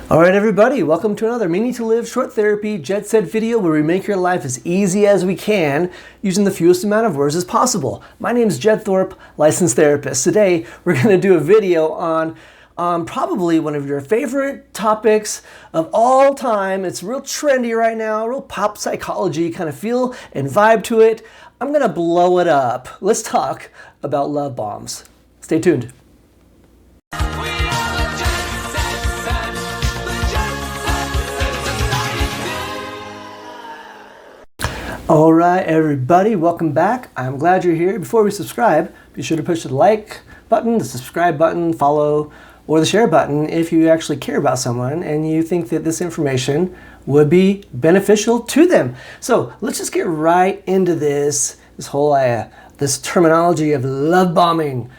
All right, everybody, welcome to another Meaning to Live short therapy Jet Set video where we make your life as easy as we can using the fewest amount of words as possible. My name is Jed Thorpe, licensed therapist. Today, we're going to do a video on probably one of your favorite topics of all time. It's real trendy right now, real pop psychology, kind of feel and vibe to it. I'm going to blow it up. Let's talk about love bombs. Stay tuned. All right, everybody, welcome back. I'm glad you're here. Before we subscribe, be sure to push the like button, the subscribe button, follow, or the share button if you actually care about someone and you think that this information would be beneficial to them. So let's just get right into this whole this terminology of love bombing.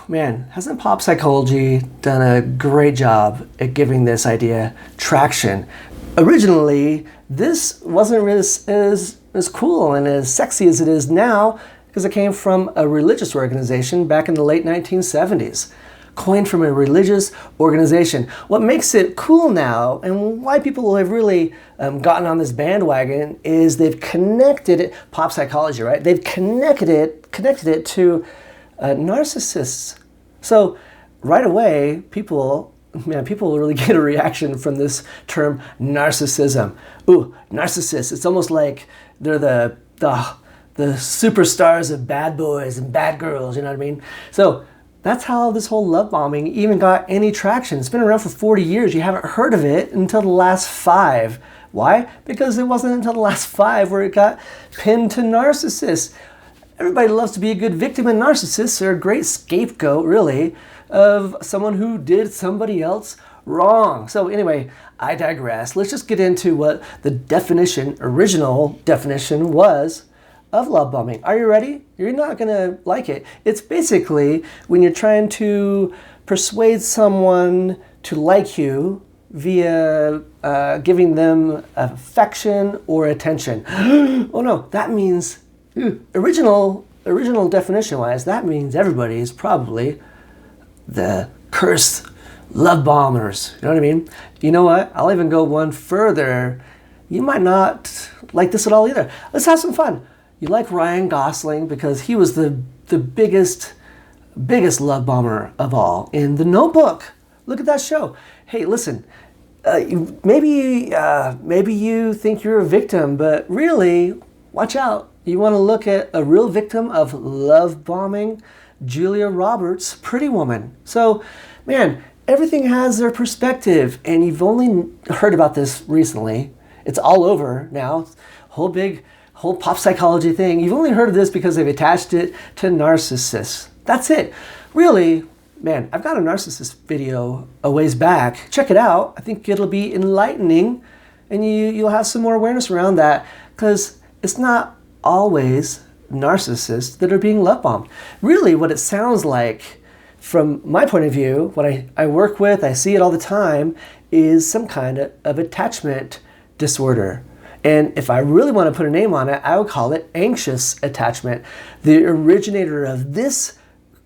Man, hasn't pop psychology done a great job at giving this idea traction? Originally, this wasn't really as cool and as sexy as it is now because it came from a religious organization back in the late 1970s. Coined from a religious organization. What makes it cool now and why people have really gotten on this bandwagon is they've connected it, pop psychology, right? They've connected it to narcissists. So right away, people really get a reaction from this term narcissism. Ooh, narcissists. It's almost like they're the superstars of bad boys and bad girls, you know what I mean? So that's how this whole love bombing even got any traction. It's been around for 40 years. You haven't heard of it until the last 5. Why? Because it wasn't until the last 5 where it got pinned to narcissists. Everybody loves to be a good victim, and narcissists are a great scapegoat, really, of someone who did somebody else wrong. So anyway, I digress. Let's just get into what the original definition was of love bombing. Are you ready? You're not gonna like it. It's basically when you're trying to persuade someone to like you via giving them affection or attention. Oh no, that means, original definition wise, that means everybody is probably the cursed love bombers. You know what I mean? You know what? I'll even go one further. You might not like this at all either. Let's have some fun. You like Ryan Gosling because he was the biggest love bomber of all in The Notebook. Look at that show. Hey, listen, maybe you think you're a victim, but really, watch out. You want to look at a real victim of love bombing? Julia Roberts' Pretty Woman. So, man, everything has their perspective, and you've only heard about this recently. It's all over now. Whole pop psychology thing. You've only heard of this because they've attached it to narcissists. That's it. Really, man, I've got a narcissist video a ways back. Check it out. I think it'll be enlightening, and you'll have some more awareness around that because it's not always narcissists that are being love bombed. Really, what it sounds like, from my point of view, what I work with, I see it all the time, is some kind of attachment disorder. And if I really want to put a name on it, I would call it anxious attachment. The originator of this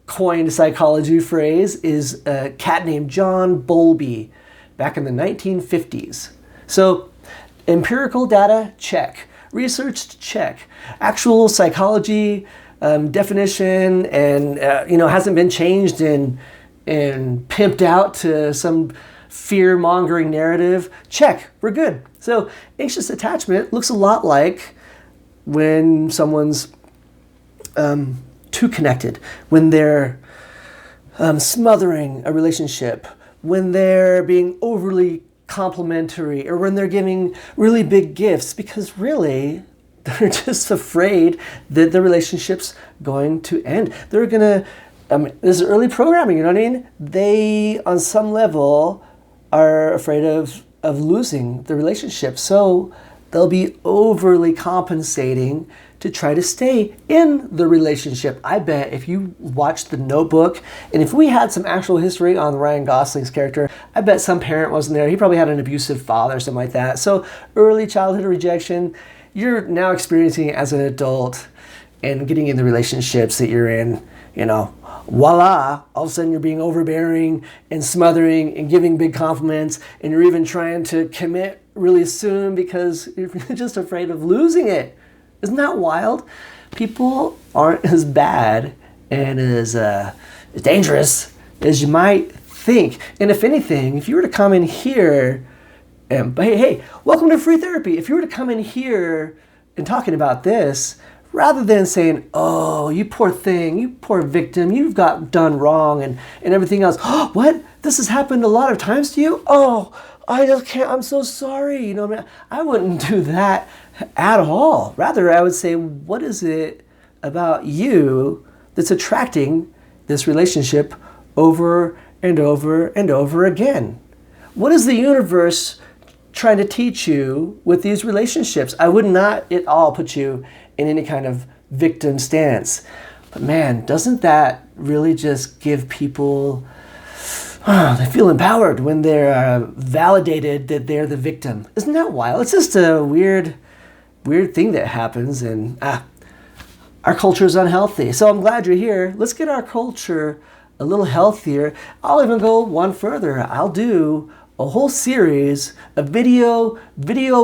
coined psychology phrase is a cat named John Bowlby back in the 1950s. So empirical data, check. Research, check. Actual psychology definition and hasn't been changed and pimped out to some fear-mongering narrative, check, we're good. So anxious attachment looks a lot like when someone's too connected, when they're smothering a relationship, when they're being overly complimentary, or when they're giving really big gifts, because really they're just afraid that the relationship's going to end. They're gonna, this is early programming, you know what I mean? They, on some level, are afraid of losing the relationship. So they'll be overly compensating to try to stay in the relationship. I bet if you watched The Notebook, and if we had some actual history on Ryan Gosling's character, I bet some parent wasn't there. He probably had an abusive father or something like that. So early childhood rejection, you're now experiencing it as an adult and getting in the relationships that you're in, voila, all of a sudden you're being overbearing and smothering and giving big compliments, and you're even trying to commit really soon because you're just afraid of losing it. Isn't that wild? People aren't as bad and as dangerous as you might think. And if anything, if you were to come in here and, hey, welcome to free therapy. If you were to come in here and talking about this, rather than saying, oh, you poor thing, you poor victim, you've got done wrong and everything else. Oh, what? This has happened a lot of times to you? Oh, I just can't, I'm so sorry. You know what I mean? I wouldn't do that at all. Rather, I would say, what is it about you that's attracting this relationship over and over and over again? What is the universe trying to teach you with these relationships? I would not at all put you in any kind of victim stance. But man, doesn't that really just give people, they feel empowered when they're validated that they're the victim. Isn't that wild? It's just a weird thing that happens, and our culture is unhealthy. So I'm glad you're here. Let's get our culture a little healthier. I'll even go one further. I'll do a whole series, a video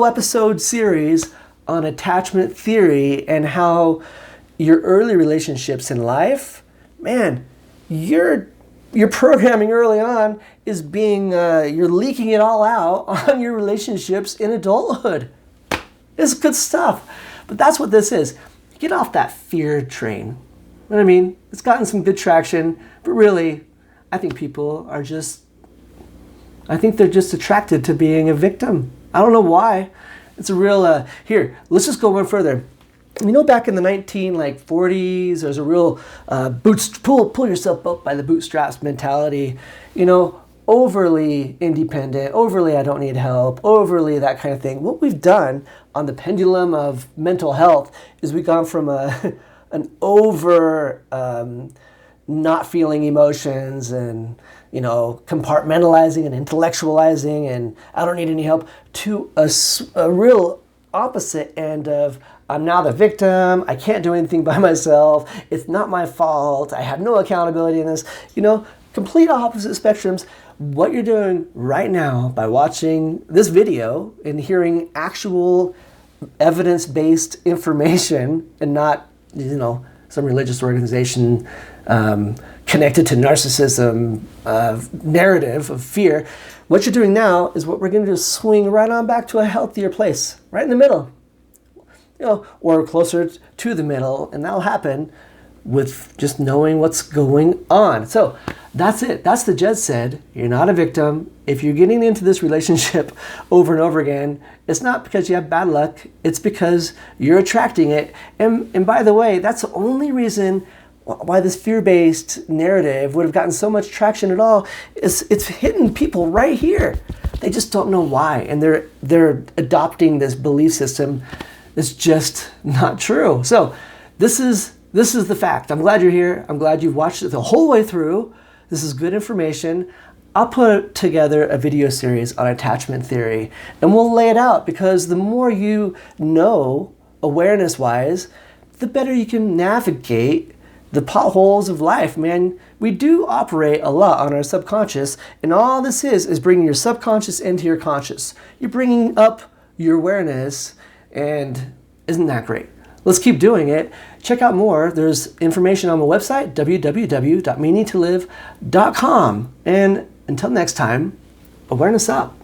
episode series on attachment theory and how your early relationships in life, man, your programming early on is being, you're leaking it all out on your relationships in adulthood. It's good stuff. But that's what this is. Get off that fear train. You know what I mean? It's gotten some good traction, but really, I think people are they're just attracted to being a victim. I don't know why. It's a real, here, let's just go one further. You know, back in the 40s, there's a real pull yourself up by the bootstraps mentality. You know, overly independent, overly I don't need help, overly that kind of thing. What we've done on the pendulum of mental health is we've gone from an over not feeling emotions and, you know, compartmentalizing and intellectualizing and I don't need any help to a real opposite end of I'm now the victim, I can't do anything by myself, it's not my fault, I have no accountability in this. You know, complete opposite spectrums. What you're doing right now by watching this video and hearing actual evidence-based information and not, you know, some religious organization connected to narcissism narrative of fear. What you're doing now is what we're going to do is swing right on back to a healthier place, right in the middle, you know, or closer to the middle, and that'll happen with just knowing what's going on. So that's it. That's the Jed said. You're not a victim. If you're getting into this relationship over and over again, it's not because you have bad luck. It's because you're attracting it. And by the way, that's the only reason why this fear-based narrative would have gotten so much traction at all. It's hitting people right here. They just don't know why. And they're adopting this belief system that's just not true. So this is the fact. I'm glad you're here. I'm glad you've watched it the whole way through. This is good information. I'll put together a video series on attachment theory and we'll lay it out because the more you know awareness-wise, the better you can navigate the potholes of life, man. We do operate a lot on our subconscious, and all this is bringing your subconscious into your conscious. You're bringing up your awareness, and isn't that great? Let's keep doing it. Check out more. There's information on my website, www.meaningtolive.com. And until next time, awareness up.